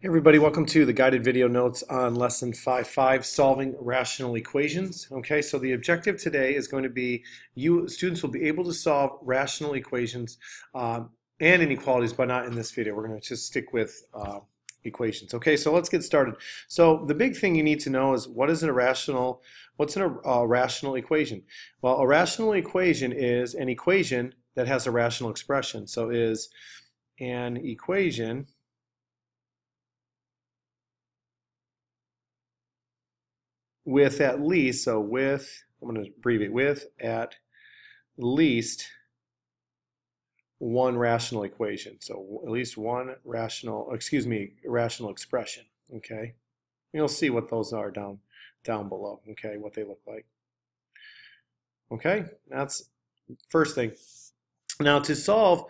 Hey everybody, welcome to the guided video notes on lesson 5.5, solving rational equations. Okay, so the objective today is going to be students will be able to solve rational equations and inequalities, but not in this video. We're going to just stick with equations. Okay, so let's get started. So the big thing you need to know is what's a rational equation? Well, a rational equation is an equation that has a rational expression. So is an equation with at least, I'm going to abbreviate, with at least one rational equation. So at least one rational expression, okay? You'll see what those are down below, okay, what they look like. Okay, that's first thing. Now to solve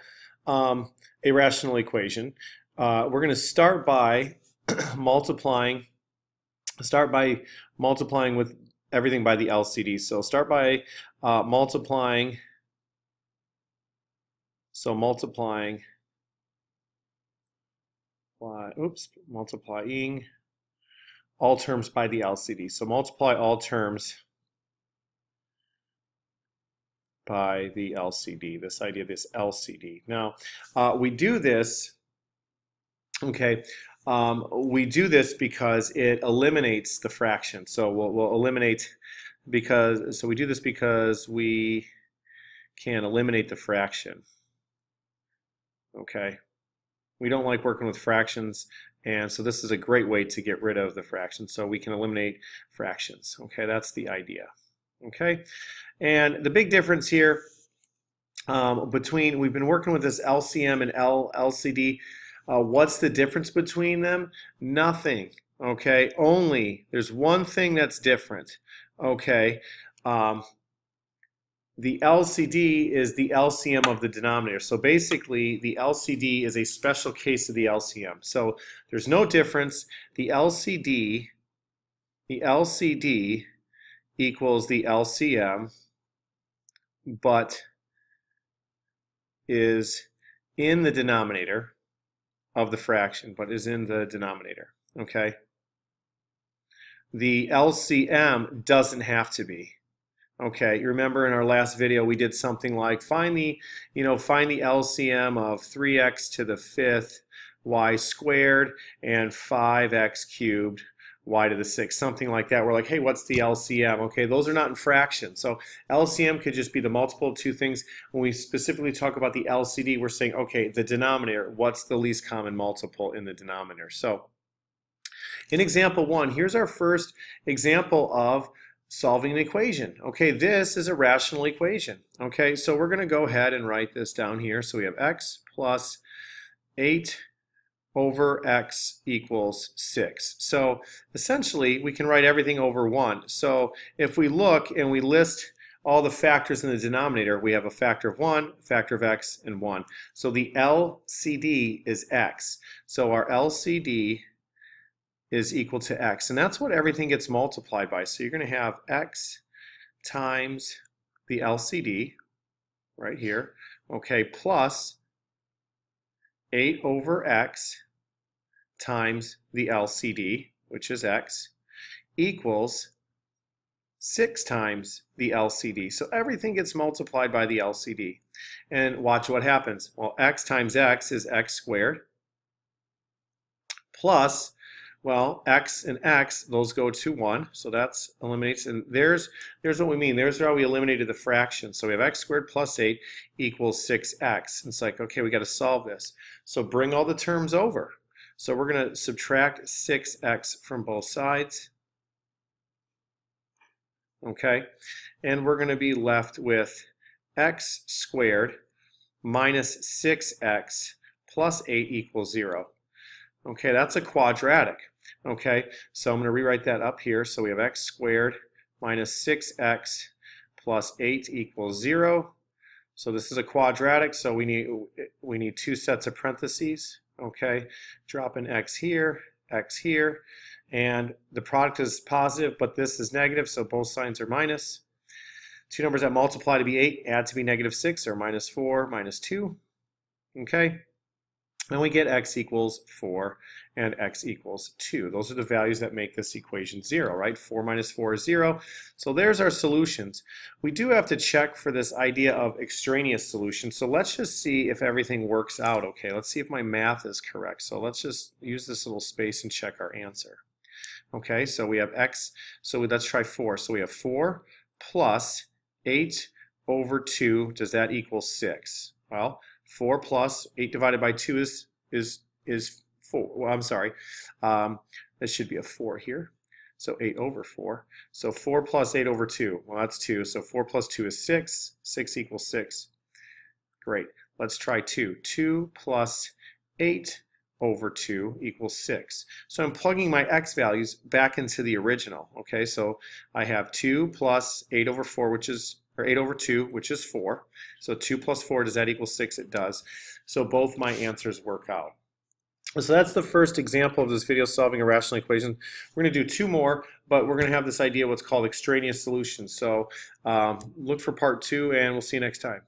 a rational equation, we're going to start by multiplying with everything by the LCD. So start by multiplying all terms by the LCD. So multiply all terms by the LCD, this idea of this LCD. Now, we do this, okay, we do this because it eliminates the fraction. So we'll eliminate so we do this because we can eliminate the fraction. Okay, we don't like working with fractions, and so this is a great way to get rid of the fraction. So we can eliminate fractions. Okay, that's the idea. Okay, and the big difference here we've been working with this LCM and LCD. What's the difference between them? Nothing. Okay, only there's one thing that's different. Okay, the LCD is the LCM of the denominator. So basically, the LCD is a special case of the LCM. So there's no difference. The LCD equals the LCM, but is in the denominator of the fraction, but is in the denominator. Okay. The LCM doesn't have to be. Okay, you remember in our last video we did something like find the LCM of 3x to the 5th y squared and 5x cubed y to the 6th, something like that. We're like, hey, what's the LCM? Okay, those are not in fractions. So LCM could just be the multiple of two things. When we specifically talk about the LCD, we're saying, okay, the denominator, what's the least common multiple in the denominator? So in example 1, here's our first example of solving an equation. Okay, this is a rational equation. Okay, so we're going to go ahead and write this down here. So we have x plus 8 over x equals 6. So essentially we can write everything over 1. So if we look and we list all the factors in the denominator, we have a factor of 1, factor of x, and 1. So the LCD is x. So our LCD is equal to x, and that's what everything gets multiplied by. So you're going to have x times the LCD right here, okay, plus 8 over x times the LCD, which is x, equals 6 times the LCD. So everything gets multiplied by the LCD. And watch what happens. Well, x times x is x squared plus, well, x and x, those go to 1, so that's eliminates, and there's what we mean. There's how we eliminated the fraction. So we have x squared plus 8 equals 6x. It's like, okay, we got to solve this. So bring all the terms over. So we're going to subtract 6x from both sides. Okay, and we're going to be left with x squared minus 6x plus 8 equals 0. Okay, that's a quadratic. Okay, so I'm going to rewrite that up here. So we have x squared minus 6x plus 8 equals 0. So this is a quadratic, so we need two sets of parentheses. Okay, drop an x here, and the product is positive, but this is negative, so both signs are minus. Two numbers that multiply to be 8 add to be negative 6, or minus 4, minus 2. Okay. Then we get x equals 4 and x equals 2. Those are the values that make this equation 0, right? 4 minus 4 is 0. So there's our solutions. We do have to check for this idea of extraneous solution. So let's just see if everything works out okay. Let's see if my math is correct. So let's just use this little space and check our answer. Okay, so we have x. So let's try 4. So we have 4 plus 8 over 2. Does that equal 6? Well, 4 plus 8 divided by 2 is 4. Well, I'm sorry. This should be a 4 here. So 8 over 4. So 4 plus 8 over 2. Well, that's 2. So 4 plus 2 is 6. 6 equals 6. Great. Let's try 2. 2 plus 8 over 2 equals 6. So I'm plugging my x values back into the original. Okay, so I have 2 plus 8 over 4, which is, or 8 over 2, which is 4. So 2 plus 4, does that equal 6? It does. So both my answers work out. So that's the first example of this video, solving a rational equation. We're going to do 2 more, but we're going to have this idea what's called extraneous solutions. So look for part 2, and we'll see you next time.